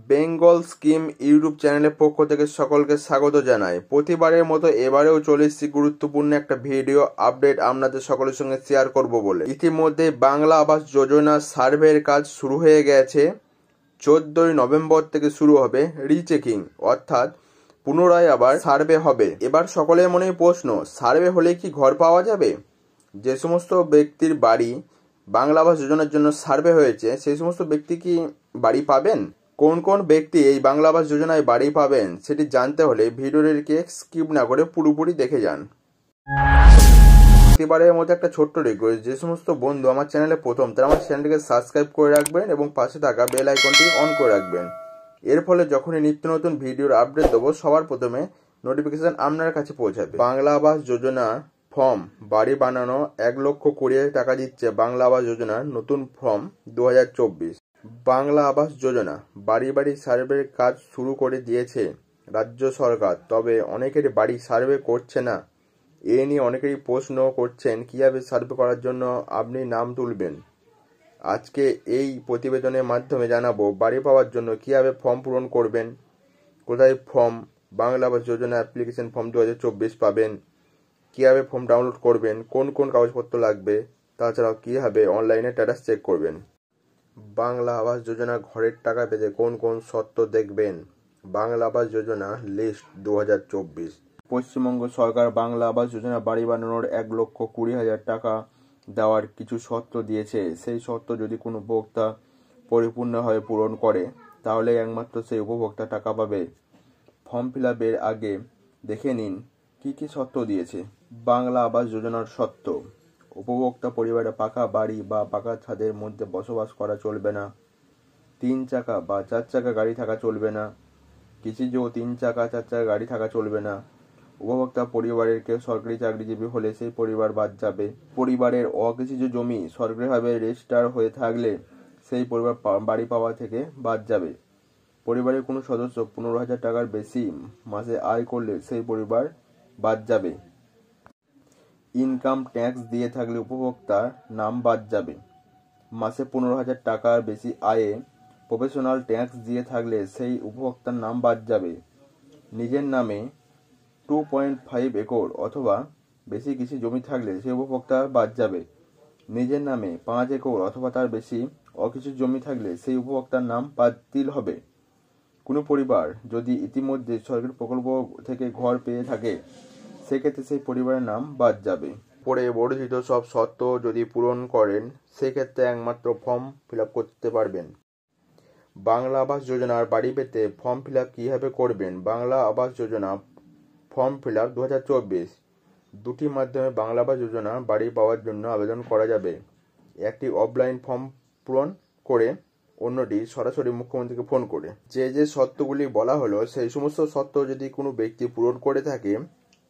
Bengal scheme YouTube চ্যানেলের পক্ষ থেকে সকলকে স্বাগত জানাই। প্রতিবারের মতো এবারেও চলে এসেছি গুরুত্বপূর্ণ একটা ভিডিও আপডেট আপনাদের সকলের সঙ্গে শেয়ার করব বলে। ইতিমধ্যে বাংলা আবাস যোজনা সার্ভের কাজ শুরু হয়ে গেছে। 14ই নভেম্বর থেকে শুরু হবে রিচেকিং, অর্থাৎ পুনরায় আবার সার্ভে হবে। এবার সকলের মনেই প্রশ্ন, সার্ভে হলে কি ঘর পাওয়া যাবে? যে সমস্ত ব্যক্তির বাড়ি বাংলা আবাস যোজনার জন্য সার্ভে হয়েছে সেই সমস্ত ব্যক্তি কি বাড়ি পাবেন? কোন কোন ব্যক্তি এই বাংলা আবাস যোজনায় বাড়ি পাবেন সেটি জানতে হলে ভিডিওটিকে স্কিপ না করে পুরোপুরি দেখে যান। প্রতিবারের মধ্যে একটা ছোট্ট রিকোয়েস্ট, যে সমস্ত বন্ধু আমার চ্যানেলে প্রথম তারা আমার চ্যানেলটিকে সাবস্ক্রাইব করে রাখবেন এবং পাশে থাকা বেল আইকনটি অন করে রাখবেন। এর ফলে যখনই নিত্য নতুন ভিডিওর আপডেট দেবো সবার প্রথমে নোটিফিকেশন আপনার কাছে পৌঁছাবে। বাংলা আবাস যোজনা ফর্ম বাড়ি বানানো 1,20,000 টাকা দিচ্ছে বাংলা আবাস যোজনার নতুন ফর্ম 2024। বাংলা আবাস যোজনা বাড়ি বাড়ি সার্ভের কাজ শুরু করে দিয়েছে রাজ্য সরকার, তবে অনেকের বাড়ি সার্ভে করছে না। এ নিয়ে অনেকেরই প্রশ্ন করছেন কিভাবে সার্ভে করার জন্য আপনি নাম তুলবেন। আজকে এই প্রতিবেদনের মাধ্যমে জানাবো বাড়ি পাওয়ার জন্য কিভাবে ফর্ম পূরণ করবেন, কোথায় form Bangla Awas Yojana application form 2024 পাবেন, কিভাবে ফর্ম ডাউনলোড করবেন, কোন কোন কাগজপত্র লাগবে, তাছাড়াও কিভাবে অনলাইনে স্ট্যাটাস চেক করবেন। বাংলা আবাস যোজনা ঘরের টাকা পেতে কোন কোন শর্ত দেখবেন। বাংলা আবাস যোজনা লিস্ট 2024। পশ্চিমবঙ্গ সরকার বাংলা আবাস যোজনা বাড়ি বানানোর 1,20,000 টাকা দেওয়ার কিছু শর্ত দিয়েছে। সেই শর্ত যদি কোনো উপভোক্তা পরিপূর্ণভাবে পূরণ করে তাহলে একমাত্র সেই উপভোক্তা টাকা পাবে। ফর্ম ফিল আপের আগে দেখে নিন কি কি শর্ত দিয়েছে। বাংলা আবাস যোজনার শর্ত: উপভোক্তা পরিবারে পাকা বাড়ি বা পাকা ছাদের মধ্যে বসবাস করা চলবে না। 3 চাকা বা 4 চাকা গাড়ি থাকা চলবে না। কৃষিজ 3 চাকা 4 চাকা গাড়ি থাকা চলবে না। উপভোক্তা পরিবারের কেউ সরকারি চাকরিজীবী হলে সেই পরিবার বাদ যাবে। পরিবারের অকৃষিজ জমি সরকারিভাবে রেজিস্টার হয়ে থাকলে সেই পরিবার বাড়ি পাওয়া থেকে বাদ যাবে। পরিবারের কোনো সদস্য 15,000 টাকার বেশি মাসে আয় করলে সেই পরিবার বাদ যাবে। ইনকাম ট্যাক্স দিয়ে থাকলে উপভোক্তার নাম বাদ যাবে। মাসে 15,000 টাকার বেশি আয়ে প্রফেশনাল ট্যাক্স দিয়ে থাকলে সেই উপভোক্তার নাম বাদ যাবে। নিজের নামে 2.5 একর অথবা বেশি কৃষি জমি থাকলে সেই উপভোক্তা বাদ যাবে। নিজের নামে 5 একর অথবা তার বেশি অকৃষি জমি থাকলে সেই উপভোক্তার নাম বাতিল হবে। কোনো পরিবার যদি ইতিমধ্যে সরকারি প্রকল্প থেকে ঘর পেয়ে থাকে সেক্ষেত্রে সেই পরিবারের নাম বাদ যাবে। পরে বর্ধিত সব শর্ত যদি পূরণ করেন সেক্ষেত্রে একমাত্র ফর্ম ফিল আপ করতে পারবেন। বাংলা আবাস যোজনার বাড়ি পেতে ফর্ম ফিল আপ কীভাবে করবেন। Bangla Awas Yojana form fill up 2024 দুটি মাধ্যমে বাংলা আবাস যোজনা বাড়ি পাওয়ার জন্য আবেদন করা যাবে। একটি অফলাইন ফর্ম পূরণ করে, অন্যটি সরাসরি মুখ্যমন্ত্রীকে ফোন করে। যে যে শর্তগুলি বলা হলো সেই সমস্ত শর্ত যদি কোনো ব্যক্তি পূরণ করে থাকে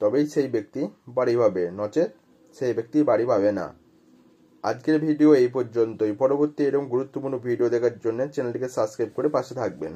তবেই সেই ব্যক্তি বাড়ি পাবে, নচেত সেই ব্যক্তি বাড়ি পাবে না। আজকের ভিডিও এই পর্যন্তই। পরবর্তী এরকম গুরুত্বপূর্ণ ভিডিও দেখার জন্য চ্যানেলটিকে সাবস্ক্রাইব করে পাশে থাকবেন।